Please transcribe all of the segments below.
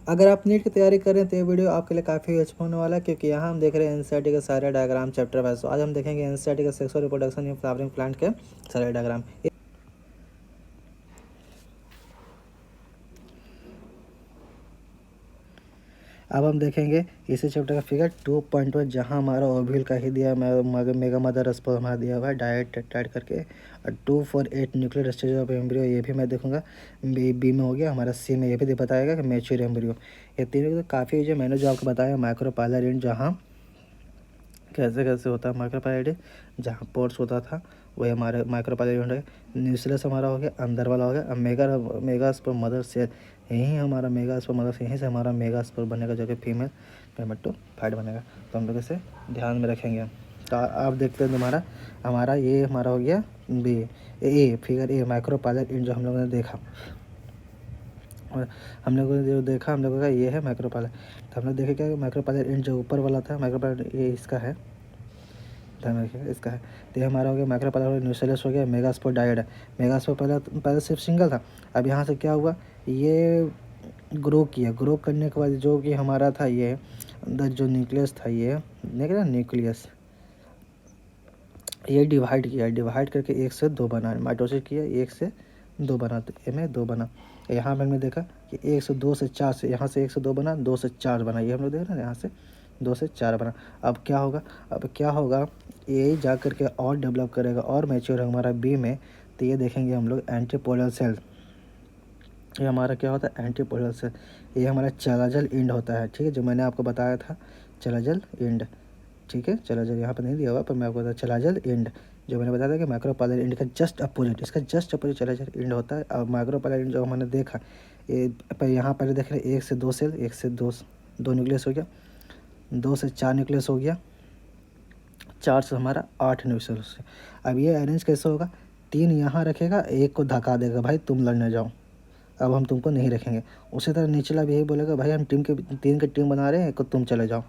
अगर आप नीट की तैयारी कर रहे हैं तो ये वीडियो आपके लिए काफ़ी यूजफुल होने वाला है, क्योंकि यहाँ हम देख रहे हैं एनसीईआरटी के सारे डायग्राम चैप्टर वाइज। तो आज हम देखेंगे एनसीईआरटी का sexual reproduction in flowering plant के सारे डायग्राम। अब हम देखेंगे इसी चैप्टर का फिगर 2.1, जहाँ हमारा ओव्यूल का ही दिया मेगा मदर स्पोर हमारा दिया हुआ है डायरेक्ट टाइट करके। और 248 न्यूक्लियर स्टेज ऑफ एम्ब्रियो, ये भी मैं देखूंगा। बी में हो गया हमारा। सी में ये भी बताएगा कि मैच्योर एम्ब्रियो। ये तीनों तो काफ़ी जो मैंने जो आपको बताया माइक्रोपाइलर इंड, जहाँ कैसे कैसे होता है माइक्रोपाइलर इंड, जहाँ पोर्स होता था वही हमारे माइक्रोपाइलर इंड है। न्यूक्लियस हमारा हो गया, अंदर वाला हो गया। अब मेगा स्पोर मदर सेल, यही हमारा मेगा स्पोर मदर, यहीं से हमारा मेगा स्पोर बनेगा, जो कि फीमेल स्पर्मेटोफाइट बनेगा। तो हम लोग इसे ध्यान में रखेंगे। तो आप देखते हैं तुम्हारा हमारा ये हमारा हो गया b a figure a micropylar end, जो हम लोगों ने देखा। और हम लोगों ने जो देखा हम लोगों का ये है माइक्रोपाइलर। तो हम लोग देखे क्या माइक्रोपाइलर इंड जो ऊपर वाला था माइक्रोपाइलर, ये इसका है, ध्यान रखिएगा इसका है। तो ये हमारा हो गया माइक्रोपाइलर, न्यूक्लियस हो गया, मेगास्पोर डायोड है। मेगास्पोर पहले सिर्फ सिंगल था। अब यहाँ से क्या हुआ, ये ग्रो किया। ग्रो करने के बाद जो कि हमारा था ये अंदर जो न्यूक्लियस था, ये देख रहे हैं न्यूक्लियस, ये डिवाइड किया। डिवाइड करके 1 से 2 बना, माइटोसिस किया, 1 से 2 बना। तो ए में 2 बना। यहाँ पर हमने देखा कि 1 से 2 से 4 से, यहाँ से 1 से 2 बना, 2 से 4 बना। ये हम लोग देख रहे हैं यहाँ से 2 से 4 बना। अब क्या होगा, ये जा करके और डेवलप करेगा और मैच्योर हमारा बी में। तो ये देखेंगे हम लोग एंटीपोलर सेल। ये हमारा क्या होता है, एंटीपोलर सेल। ये हमारा चलाजल इंड होता है, ठीक है, जो मैंने आपको बताया था चलाजल इंड, ठीक है। चलाजल यहाँ पर नहीं दिया हुआ, पर मैं आपको बता चलाजल इंड, जो मैंने बताया था कि माइक्रोपाइलर इंड का जस्ट अपोजिट, इसका जस्ट अपोजिट चलाजल इंड होता है। और माइक्रोपाइलर इंड जो हमने देखा, ये पर यहाँ पहले देख रहे 1 से 2 सेल, 1 से 2 न्यूक्लियस हो गया, 2 से 4 न्यूक्लियस हो गया, 4 से हमारा 8 न्यूक्लियस। अब ये अरेंज कैसे होगा, 3 यहाँ रखेगा, 1 को धक्का देगा, भाई तुम लड़ने जाओ, अब हम तुमको नहीं रखेंगे। उसी तरह निचला भी यही बोलेगा, भाई हम 3 की टीम बना रहे हैं, एक तुम चले जाओ।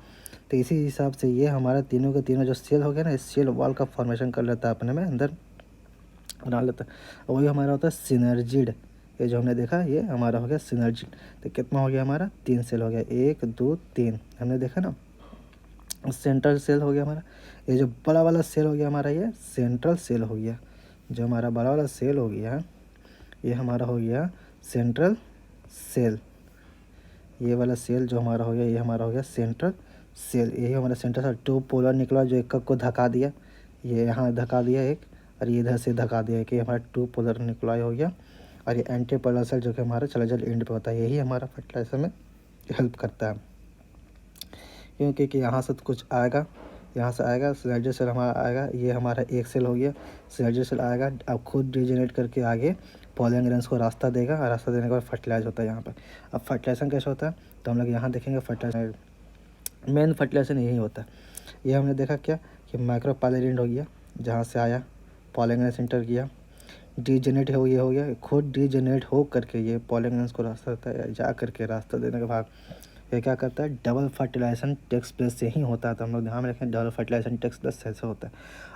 तो इसी हिसाब से ये हमारा तीनों के तीनों जो सेल हो गया ना, इस सेल वॉल का फॉर्मेशन कर लेता है, अपने में अंदर बना लेता है। और वही हमारा होता है सिनर्जिड। ये जो हमने देखा ये हमारा हो गया सिनर्जिड। तो कितना हो गया हमारा, 3 सेल हो गया, 1 2 3 हमने देखा ना। सेंट्रल सेल हो गया हमारा, ये जो बड़ा वाला सेल हो गया हमारा, ये सेंट्रल सेल हो गया। जो हमारा बड़ा वाला सेल हो गया ये हमारा हो गया सेंट्रल सेल। ये वाला सेल जो हमारा हो गया ये हमारा हो गया सेंट्रल सेल। यही हमारा सेंट्रल सेल। 2 पोलर निकला, जो एक को धक्का दिया, ये यहाँ धक्का दिया एक, और ये इधर से धक्का दिया कि हमारा 2 पोलर निकला हो गया। और ये एंटी पोलर सेल जो कि हमारा चलाजल एंड पे होता है, यही हमारा फर्टिलाइजर में हेल्प करता है। क्योंकि कि यहाँ से तो कुछ आएगा, यहाँ से आएगा सिनर्जी सेल हमारा आएगा, ये हमारा एक सेल हो गया, सिनर्जी सेल आएगा, अब खुद डिजेनरेट करके आगे पॉलन ग्रेन्स को रास्ता देगा, और रास्ता देने के बाद फर्टिलाइज होता है यहाँ पर। अब फर्टिलाइजेशन कैसे होता है, तो हम लोग यहाँ देखेंगे फर्टिलाइजेशन, मेन फर्टिलाइजेशन यही होता है। ये हमने देखा क्या कि माइक्रोपाइलर इंड हो गया, जहाँ से आया पॉलन ग्रेन्स इंटर किया, डीजेनरेट हो गया, खुद डीजेनरेट हो करके ये पॉलन ग्रेन्स को रास्ता देता है, जा करके रास्ता देने के बाद ये क्या करता है, डबल फर्टिलाइजेशन टेक्स प्लेस से ही होता है। तो हम लोग ध्यान में रखें डबल फर्टिलाइजेशन टेक्स प्लेस ऐसे होता है।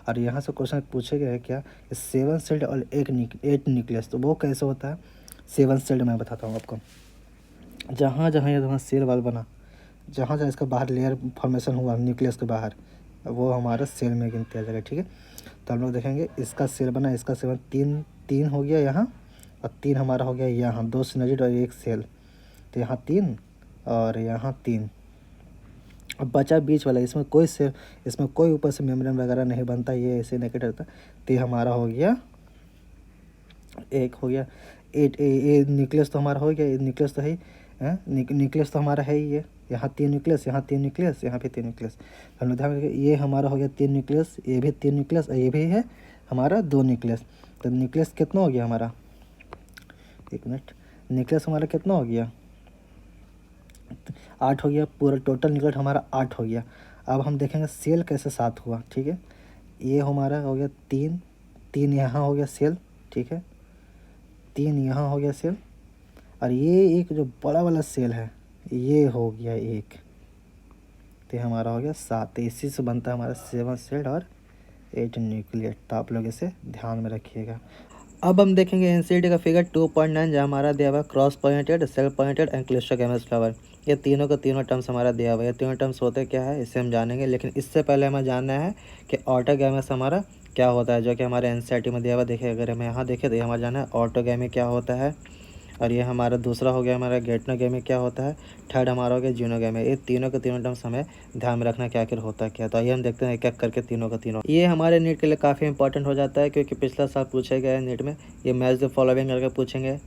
और यहाँ से क्वेश्चन पूछे गए क्या, 7 सेल्ड और 8 न्यूक्लियस, तो वो कैसे होता है। 7 सेल्ड मैं बताता हूँ आपको। जहाँ जहाँ ये वहाँ सेल वाल बना, जहाँ जहाँ इसका बाहर लेयर फॉर्मेशन हुआ न्यूक्लियस के बाहर, वो हमारा सेल में गिनती आ जाएगा, ठीक है। तो हम लोग देखेंगे इसका सेल बना, इसका सेल 3 हो गया यहाँ, और 3 हमारा हो गया यहाँ, 2 सिनर्जिड और 1 सेल। तो यहाँ 3 और यहाँ 3। अब बचा बीच वाला, इसमें कोई ऊपर से मेम्ब्रेन वगैरह नहीं बनता, ये ऐसे नेगेटिव रहता। तो ये हमारा हो गया 1 हो गया 8। ये न्यूक्लियस तो हमारा हो गया, न्यूक्लियस तो है ही, न्यूक्लियस तो हमारा है ही। ये यहाँ 3 न्यूक्लियस, यहाँ 3 न्यूक्लियस, यहाँ भी 3 न्यूक्लियस। हम लोग ध्यान रखिए ये हमारा हो गया 3 न्यूक्लियस, ये भी 3 न्यूक्लियस, और ये भी है हमारा 2 न्यूक्लियस। तो न्यूक्लियस कितना हो गया हमारा, 1 मिनट, न्यूक्लियस हमारा कितना हो गया, 8 हो गया। पूरा टोटल न्यूक्लियस हमारा 8 हो गया। अब हम देखेंगे सेल कैसे 7 हुआ, ठीक है। ये हमारा हो गया 3 यहाँ हो गया सेल, ठीक है, 3 यहाँ हो गया सेल, और ये एक जो बड़ा वाला सेल है ये हो गया 1। तो हमारा हो गया 7। इसी से बनता है हमारा 7 सेल और 8 न्यूक्लियस। तो आप लोग इसे ध्यान में रखिएगा। अब हम देखेंगे एनसीईआरटी का फिगर 2.9, जहाँ हमारा दिया हुआ cross pointed, self pointed and cleistogamous flower. ये तीनों का तीनों टर्म्स हमारा दिया हुआ है। ये तीनों टर्म्स होते क्या है इससे हम जानेंगे, लेकिन इससे पहले हमें जानना है कि ऑटोगैमस हमारा क्या होता है, जो कि हमारे एनसीईआरटी में दिया हुआ। देखिए अगर हमें यहाँ देखें तो ये हमारा जानना है ऑटोगैमी क्या होता है, और ये हमारा दूसरा हो गया हमारा गेटनोगैमी क्या होता है, थर्ड हमारा हो गया जिनोगैमी। ये तीनों के तीनों टर्म्स हमें ध्यान में रखना क्या आखिर होता है क्या। तो आइए हम देखते हैं एक एक करके तीनों का तीनों। ये हमारे नीट के लिए काफ़ी इंपॉर्टेंट हो जाता है, क्योंकि पिछला साल पूछे गए नीट में ये मैच द फॉलोइंग करके पूछेंगे,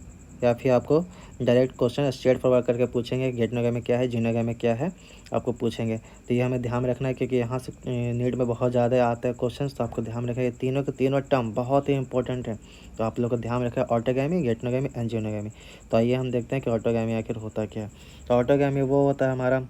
या फिर आपको डायरेक्ट क्वेश्चन स्ट्रेट फॉरवर्ड करके पूछेंगे गेटनोगैमी क्या है, जिनोगैमी क्या है आपको पूछेंगे। तो ये हमें ध्यान रखना है, क्योंकि यहाँ से नीट में बहुत ज़्यादा आते हैं क्वेश्चन, तो आपको ध्यान रखें ये तीनों के तीनों टर्म बहुत ही इंपॉर्टेंट है। तो आप लोग को ध्यान रखें ऑटोगैमी, गेटनोगैमी एंड जिनोगैमी। तो आइए हम देखते हैं कि ऑटोगैमी आखिर होता क्या है। तो ऑटोगैमी वो होता है हमारा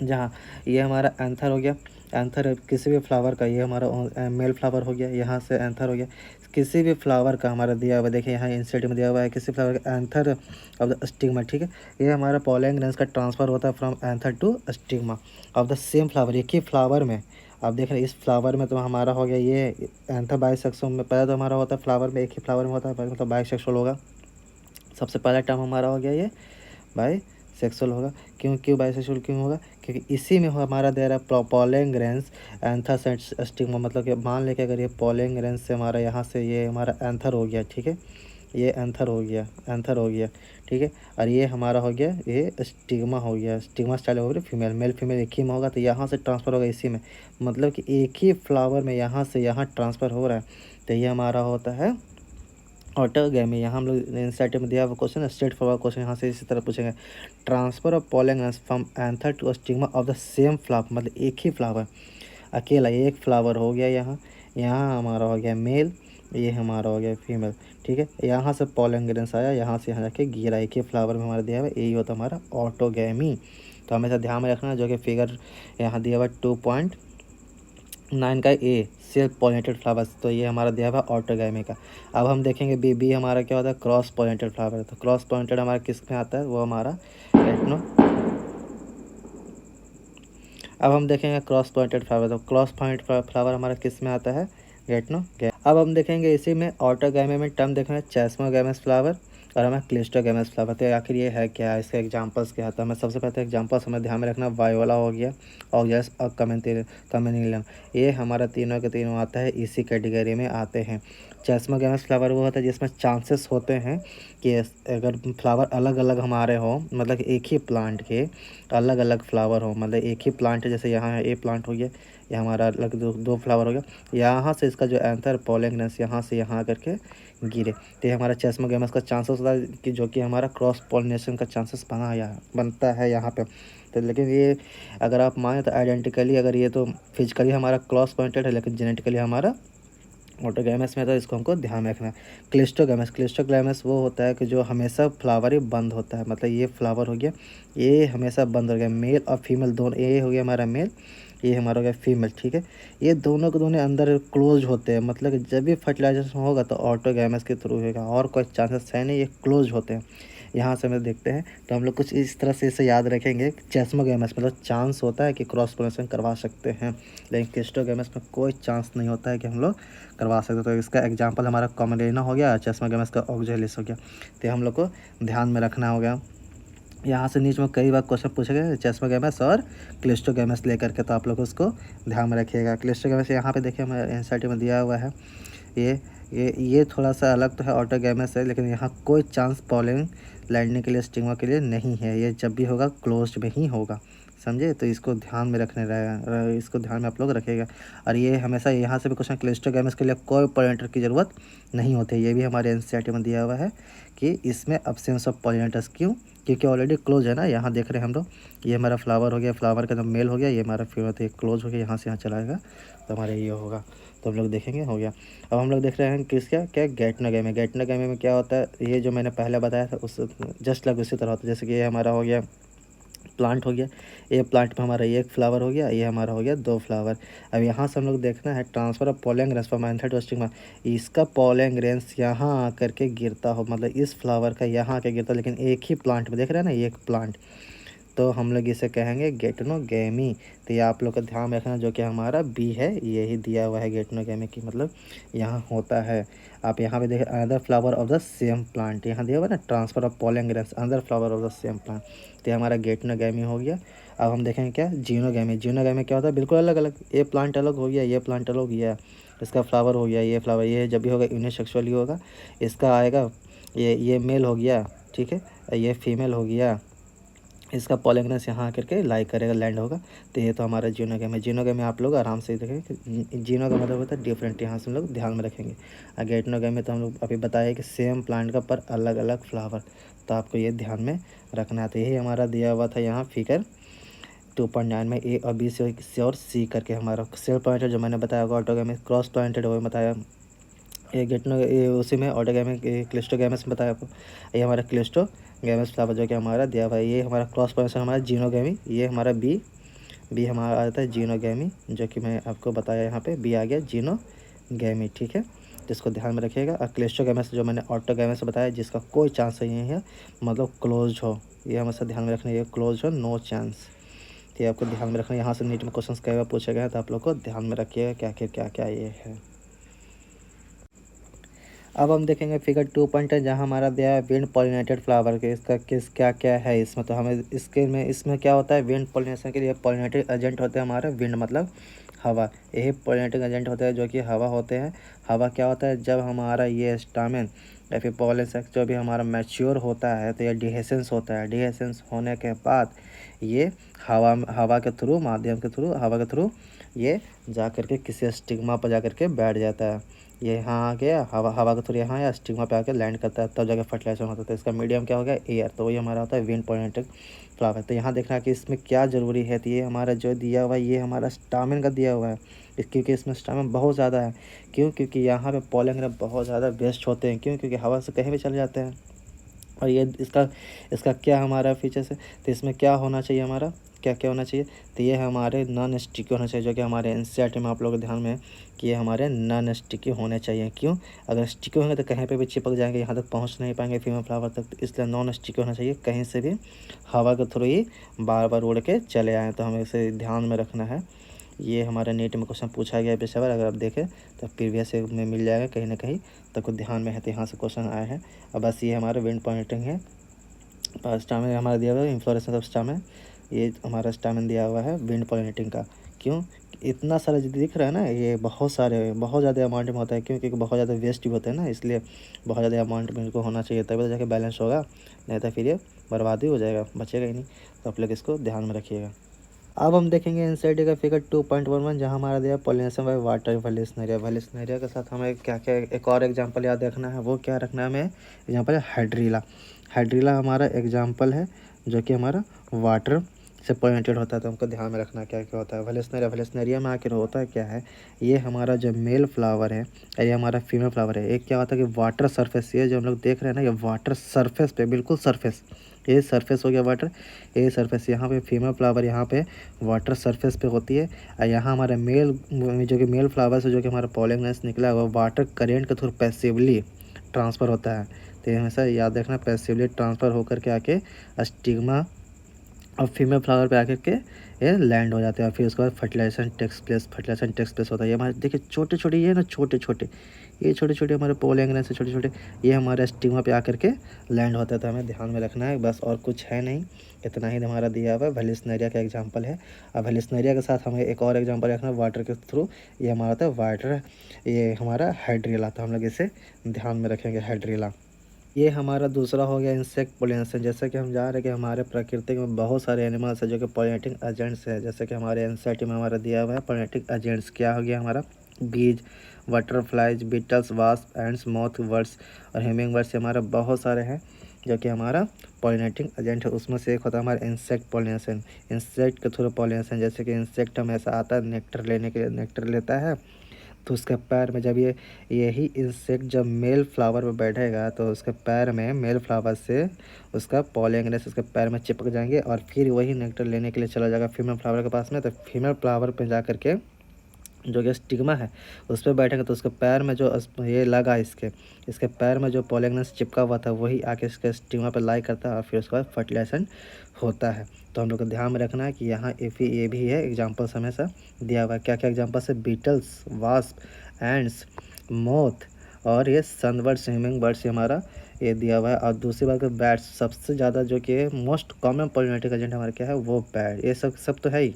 जहाँ ये हमारा एंथर हो गया, एंथर किसी भी फ्लावर का, ये हमारा मेल फ्लावर हो गया, यहाँ से एंथर हो गया। किसी भी फ्लावर का हमारा दिया हुआ है, देखिए यहाँ इंसर्ट में दिया हुआ है किसी फ्लावर का एंथर ऑफ द स्टिग्मा, ठीक है। ये हमारा पॉलन ग्रेन्स का ट्रांसफ़र होता है from anther to stigma of the same flower, एक ही फ्लावर में। आप देख रहे हैं इस फ्लावर में तो हमारा हो गया ये एंथर बाइसेक्सुअल में, पहले तो हमारा होता है फ्लावर में, एक ही फ्लावर में होता है मतलब बाइसेक्सुअल होगा। सबसे पहला टर्म हमारा हो गया ये बाई सेक्सुअल होगा। क्यों बाइसेक्सुअल क्यों होगा, क्योंकि इसी में हमारा दे रहा है पॉलन ग्रेन्स एंथर स्टिग्मा, मतलब कि मान लेके अगर ये पॉलन ग्रेन्स से हमारा यहाँ से ये हमारा एंथर हो गया, ठीक है, ये एंथर हो गया, ठीक है। और ये हमारा हो गया ये स्टिग्मा हो गया, स्टिग्मा स्टाइल हो गया फीमेल, मेल फीमेल एक ही में होगा, तो यहाँ से ट्रांसफ़र होगा इसी में, मतलब कि एक ही फ्लावर में यहाँ से यहाँ ट्रांसफ़र हो रहा है। तो ये हमारा होता है ऑटोगैमी। यहाँ हम लोग एनसीईआरटी में दिया हुआ क्वेश्चन स्ट्रेट फॉरवर्ड क्वेश्चन यहाँ से इसी तरह पूछेंगे, transfer of pollen grains from anther to stigma of the same flower, मतलब एक ही फ्लावर, अकेला एक फ्लावर हो गया यहाँ, यहाँ हमारा हो गया मेल, ये हमारा हो गया फीमेल, ठीक है। यहाँ से पॉलन ग्रेन्स आया, यहाँ से यहाँ जाके गिरा, एक ही फ्लावर में हमारा दिया हुआ है, यही होता है हमारा ऑटोगैमी। तो हमेशा ध्यान में रखना, जो कि फिगर यहाँ दिया हुआ 2.9 का ए सेल्फ पॉलिनेटेड फ्लावर्स, तो ये हमारा दिया हुआ ऑटोगैमी का। अब हम देखेंगे बी हमारा क्या होता है, क्रॉस पॉलिनेटेड फ्लावर। तो क्रॉस पॉलिनेटेड हमारा किस में आता है, वो हमारा एटनो। अब हम देखेंगे क्रॉस पॉइंटेड फ्लावर, तो क्रॉस पॉइंट फ्लावर हमारा किस में आता है, गेटनो। अब हम देखेंगे इसी में ऑटोगैमी में टर्म देखेंगे चेस्मोगैमस फ्लावर और हमें क्लिस्टोगैमस फ्लावर। तो आखिर ये है क्या, इसके एग्जांपल्स क्या था। हमें सबसे पहले एग्जांपल्स हमें ध्यान में रखना, वायोला हो गया, ऑक्जस और कमेनिलियम, ये हमारा तीनों के तीनों आता है इसी कैटेगरी में आते हैं। चेस्मोगैमस फ्लावर वो होता है जिसमें चांसेस होते हैं कि अगर फ्लावर अलग अलग हमारे हों, मतलब एक ही प्लांट के अलग अलग फ्लावर हो, मतलब एक ही प्लांट है, जैसे यहाँ ए प्लांट हो गया, ये हमारा अलग दो फ्लावर हो गया, यहाँ से इसका जो एंथर पॉलन ग्रेन्स यहाँ से यहाँ करके गिरे, तो ये हमारा चेस्मोगैमस का चांसेस होता है कि जो कि हमारा क्रॉस पॉलिनेशन का चांसेस बनता है यहाँ पे। तो लेकिन ये अगर आप माने तो आइडेंटिकली, अगर ये तो फिजिकली हमारा क्रॉस पॉइंटेड है, लेकिन जेनेटिकली हमारा ऑटोगैमस में, तो इसको हमको ध्यान में रखना है। क्लिस्टोगैमस वो होता है कि जो हमेशा फ्लावर ही बंद होता है, मतलब ये फ्लावर हो गया, ये हमेशा बंद हो गया, मेल और फीमेल दोनों, ये हो गया हमारा मेल, ये हमारा हो गया फीमेल, ठीक है। ये दोनों के दोनों अंदर क्लोज होते हैं, मतलब कि जब भी फर्टिलाइजेशन होगा तो ऑटोगैमस के थ्रू होगा, और कोई चांसेस है नहीं, ये क्लोज होते हैं। यहाँ से हम देखते हैं तो हम लोग कुछ इस तरह से इसे याद रखेंगे, चेस्मोगैमस मतलब चांस होता है कि क्रॉस पोलिनेशन करवा सकते हैं, लेकिन क्लिस्टोगैमस में कोई चांस नहीं होता है कि हम लोग करवा सकते। तो इसका एग्जांपल हमारा कॉमेलिना हो गया, चेस्मोगैमस का ऑक्जेलिस हो गया, तो हम लोग को ध्यान में रखना हो गया। यहाँ से नीचे में कई बार क्वेश्चन पूछे गए चेस्मोगैमस और क्लिस्टोगैमस लेकर के, तो आप लोग उसको ध्यान में रखिएगा। क्लिस्टोगैमस यहाँ पे देखिए हमारे एनसीईआरटी में दिया हुआ है, ये थोड़ा सा अलग तो है, ऑटोगैमस है, लेकिन यहाँ कोई चांस पॉलन लैंडिंग के लिए स्टिग्मा के लिए नहीं है, ये जब भी होगा क्लोज्ड में ही होगा, समझे। तो इसको ध्यान में रखने रहेगा, इसको ध्यान में आप लोग रखिएगा। और ये हमेशा यहाँ से भी क्वेश्चन, क्लिस्टोगैमस के लिए कोई पॉलिनेटर की ज़रूरत नहीं होती है, ये भी हमारे एनसीईआरटी में दिया हुआ है कि इसमें अब्सेंस ऑफ पॉलिनेटर्स। क्यों, क्योंकि ऑलरेडी क्लोज है ना, यहाँ देख रहे हैं हम लोग, ये हमारा फ्लावर हो गया, फ्लावर का जो मेल हो गया, ये हमारा फीमेल, तो ये क्लोज हो गया, यहाँ से यहाँ चलाएगा तो हमारे ये होगा, तो हम लोग देखेंगे हो गया। अब हम लोग देख रहे हैं किसका क्या, गेटनोगैमी। गेटनोगैमी में क्या होता है, ये जो मैंने पहले बताया था उस जस्ट लग उसी तरह होता है, जैसे कि ये हमारा हो गया प्लांट हो गया, ये प्लांट में हमारा एक फ्लावर हो गया, ये हमारा हो गया दो फ्लावर। अब यहाँ से हम लोग देखना है transfer of pollen grains from anther to stigma, इसका पॉलन ग्रेन्स यहाँ आकर के गिरता हो, मतलब इस फ्लावर का यहाँ आके गिरता, लेकिन एक ही प्लांट में, देख रहे हैं ना, एक प्लांट, तो हम लोग इसे कहेंगे गेटनोगेमी। तो ये आप लोग का ध्यान रखना, जो कि हमारा बी है यही दिया हुआ है गेटनोगेमी की मतलब यहाँ होता है। आप यहाँ पे देखें another flower of the same plant, यहाँ दिया हुआ ना transfer of pollen grains another flower of the same plant. तो ये हमारा गेटनोगेमी हो गया। अब हम देखेंगे क्या जीनोगेमी। जीनोगेमी क्या होता है, बिल्कुल अलग अलग, ये प्लांट अलग हो गया, ये प्लांट अलग हो गया, इसका फ्लावर हो गया, ये फ्लावर, ये जब भी होगा यूनिसेक्सुअली होगा, इसका आएगा ये मेल हो गया, ठीक है, ये फीमेल हो गया, इसका पॉलिगनस यहाँ आकर के लाई करेगा, लैंड होगा। तो ये तो हमारा जीनोगेम है। जीनोगेम में आप लोग आराम से देखेंगे कि जीनो का मतलब होता है डिफरेंट, यहाँ से हम लोग ध्यान में रखेंगे। और गेटनोगेम में तो हम लोग अभी बताया कि सेम प्लांट का पर अलग अलग फ्लावर, तो आपको ये ध्यान में रखना है। तो यही हमारा दिया हुआ था यहाँ फिगर 2.9 में ए और बी से और सी करके हमारा सेल्फ पॉइंटेड जो मैंने बताया होगा, ऑटोगेमिक क्रॉस पॉइंटेड वो बताया, ये ये उसी में ऑटोगेमिक क्लिस्टोगेमस में बताया आपको। ये हमारा क्लिस्टोगेमस फ्लावर जो कि हमारा दिया हुआ है, ये हमारा क्रॉस पॉइंटेड हमारा जीनोगेमी, ये हमारा बी हमारा आता है जीनोगेमी, जो कि मैं आपको बताया यहाँ पे बी आ गया जीनोगेमी, ठीक है, जिसको ध्यान में रखिएगा। और क्लिस्टोगेमस जो मैंने ऑटोगेमस बताया जिसका कोई चांस नहीं है, मतलब क्लोज हो, ये हमेशा ध्यान में रखना, ये क्लोज हो, नो चांस। तो ये आपको ध्यान में रखना, यहाँ से नीट में क्वेश्चन कई बार पूछे गए हैं, तो आप लोग को ध्यान में रखिएगा क्या क्या ये है। अब हम देखेंगे फिगर 2.10 जहाँ हमारा दिया है विंड पॉलिनेटेड फ्लावर के, इसका क्या क्या है इसमें। तो हमें इसमें क्या होता है, विंड पॉलिनेशन के लिए पॉलिनेटिंग एजेंट होते हैं हमारे, विंड मतलब हवा, यही पॉलिनेटिंग एजेंट होते हैं जो कि हवा होते हैं। हवा क्या होता है, जब हमारा ये स्टामेन या फिर पॉलन सेक्स जो भी हमारा मैच्योर होता है तो ये डिहेसेंस होता है। डिहेसेंस होने के बाद ये हवा के थ्रू, माध्यम के थ्रू, हवा के थ्रू ये जा कर के किसी स्टिग्मा पर जा कर के बैठ जाता है। ये यहाँ आ गया, हवा के थ्रू यहाँ या स्टिग्मा पे आके लैंड करता है, तब जाकर फर्टिलाइजेशन होता है। तो इसका मीडियम क्या हो गया, एयर, तो वही हमारा होता है विंड पॉलिनेटेड फ्लावर। तो यहाँ देखना कि इसमें क्या ज़रूरी है, तो ये हमारा जो दिया हुआ है ये हमारा स्टामिन का दिया हुआ है, क्योंकि इसमें स्टामिन बहुत ज़्यादा है। क्यों, क्योंकि यहाँ पे पोलन ग्रेन बहुत ज़्यादा वेस्ट होते हैं। क्यों, क्योंकि हवा से कहीं भी चले जाते हैं। और ये इसका क्या हमारा फीचर्स है, तो इसमें क्या होना चाहिए हमारा, क्या क्या होना चाहिए, तो ये हमारे नॉन स्टिकी होना चाहिए, जो कि हमारे एनसीईआरटी में आप लोगों के ध्यान में है कि ये हमारे नॉन स्टिकी होने चाहिए। क्यों, अगर स्टिकी होंगे तो कहीं पे भी चिपक जाएंगे, यहाँ तक पहुँच नहीं पाएंगे फीमेल फ्लावर तक, तो इसलिए नॉन स्टिकी होना चाहिए, कहीं से भी हवा के थ्रू ही बार बार उड़ के चले आएँ। तो हमें इसे ध्यान में रखना है। ये हमारे नीट में क्वेश्चन पूछा गया है पेशेवर, अगर आप देखें तो प्रीवियस में मिल जाएगा कहीं ना कहीं, तो कुछ ध्यान में है, तो यहाँ से क्वेश्चन आया है। अब बस ये हमारा विंड पॉइंटिंग है। स्टामिन हमारा दिया हुआ है इन्फ्लोरेसेंस ऑफ स्टामिन, ये हमारा स्टामिन दिया हुआ है विंड पॉलिनेटिंग का। क्यों, इतना सारा जो दिख रहा है ना, ये बहुत ज़्यादा अमाउंट में होता है। क्यों, क्योंकि बहुत ज़्यादा वेस्ट भी होते हैं ना, इसलिए बहुत ज़्यादा अमाउंट में इनको होना चाहिए, तभी तो जाके बैलेंस होगा, नहीं तो फिर ये बर्बादी हो जाएगा, बचेगा ही नहीं। तो आप लोग इसको ध्यान में रखिएगा। अब हम देखेंगे एनसीईआरटी का फिगर 2.11 जहाँ हमारा दिया pollination by water Vallisneria. Vallisneria के साथ हमें क्या क्या एक और एग्जांपल याद रखना है, वो क्या रखना है हमें, एग्जांपल है हाइड्रीला। हाइड्रीला हमारा एग्जांपल है जो कि हमारा वाटर से पॉलिनेटेड होता है। तो हमको ध्यान में रखना क्या क्या होता है। वेलिस्नेरिया में आखिर होता है क्या है, ये हमारा जो मेल फ्लावर है और ये हमारा फीमेल फ्लावर है, एक क्या होता है कि वाटर सरफेस, ये जो हम लोग देख रहे हैं ना, ये वाटर सरफेस पे, बिल्कुल सरफेस, ये सरफेस हो गया वाटर, ये सरफेस, यहाँ पे फीमेल फ्लावर यहाँ पे वाटर सरफेस पे होती है। और यहाँ हमारा मेल जो कि मेल फ्लावर से जो कि हमारा पॉलन ग्लैंड निकला हुआ वाटर करेंट के थ्रू पैसिवली ट्रांसफ़र होता है। तो ये हमेशा याद रखना, पैसिवली ट्रांसफ़र होकर के आके स्टिग्मा और फीमेल फ्लावर पे आकर के ये लैंड हो जाते हैं। और फिर उसके बाद फर्टिलाइजेशन टेक्स प्लेस होता है। ये हमारे देखिए छोटे छोटे, ये ना छोटे छोटे हमारे पोलन ग्लैंड से छोटे छोटे, ये हमारे स्टिग्मा पे आकर के लैंड होता है। तो हमें ध्यान में रखना है, बस और कुछ है नहीं, इतना ही हमारा दिया हुआ है। वेलिस्नेरिया का एग्जांपल है। अब वेलिस्नेरिया के साथ हमें एक और एग्जांपल रखना है वाटर के थ्रू, ये हमारा था वाटर, ये हमारा हाइड्रीला। तो हम लोग इसे ध्यान में रखेंगे, हाइड्रीला। ये हमारा दूसरा हो गया इंसेक्ट पोलिनेशन। जैसे कि हम जान रहे हैं कि हमारे प्रकृति में बहुत सारे एनिमल्स हैं जो कि पोलिनेटिंग एजेंट्स हैं। जैसे कि हमारे एनसीईआरटी में हमारा दिया हुआ है पोलिनेटिंग एजेंट्स, क्या हो गया हमारा, bees, butterflies, beetles, wasp, ants, moth birds और हिमिंग बर्ड्स, हमारा बहुत सारे हैं जो कि हमारा पॉलिनेटिंग एजेंट है। उसमें से एक होता है हमारा इंसेक्ट पॉलिनेशन, इंसेक्ट के थ्रू पॉलिनेशन। जैसे कि इंसेक्ट हमेशा आता है नेक्टर लेने के लिए, नेक्टर लेता है, तो उसके पैर में जब यही इंसेक्ट जब मेल फ्लावर पर बैठेगा तो उसके पैर में मेल फ्लावर से उसका पॉलन ग्लैंड उसके पैर में चिपक जाएंगे और फिर वही नेक्टर लेने के लिए चला जाएगा फीमेल फ्लावर के पास में। तो फीमेल फ्लावर पे जा कर के जो कि स्टिग्मा है उस पे बैठेंगे तो उसके पैर में जो ये लगा इसके पैर में जो पॉलीगन चिपका हुआ था वही आके इसके स्टिग्मा पे लाई करता है और फिर उसके बाद फर्टिलाइजेशन होता है। तो हम लोग को ध्यान में रखना है कि यहाँ ये भी है एग्जाम्पल्स हमेशा दिया हुआ है। क्या क्या एग्जाम्पल्स है? बीटल्स, वास्प, एंड्स, मोथ और ये सनबर्ड्स, हिमिंग बर्ड्स हमारा ये दिया हुआ है। और दूसरी बात का बैट्स, सबसे ज़्यादा जो कि मोस्ट कॉमन पॉलिनेटिक एजेंट हमारा क्या है? वो बैट। ये सब तो है ही।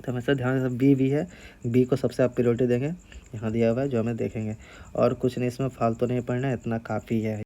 तो हमेशा ध्यान से बी भी है, बी को सबसे आप प्रायोरिटी देंगे। यहाँ दिया हुआ है जो हमें देखेंगे और कुछ नहीं, इसमें फालतू नहीं पढ़ना है, इतना काफ़ी है।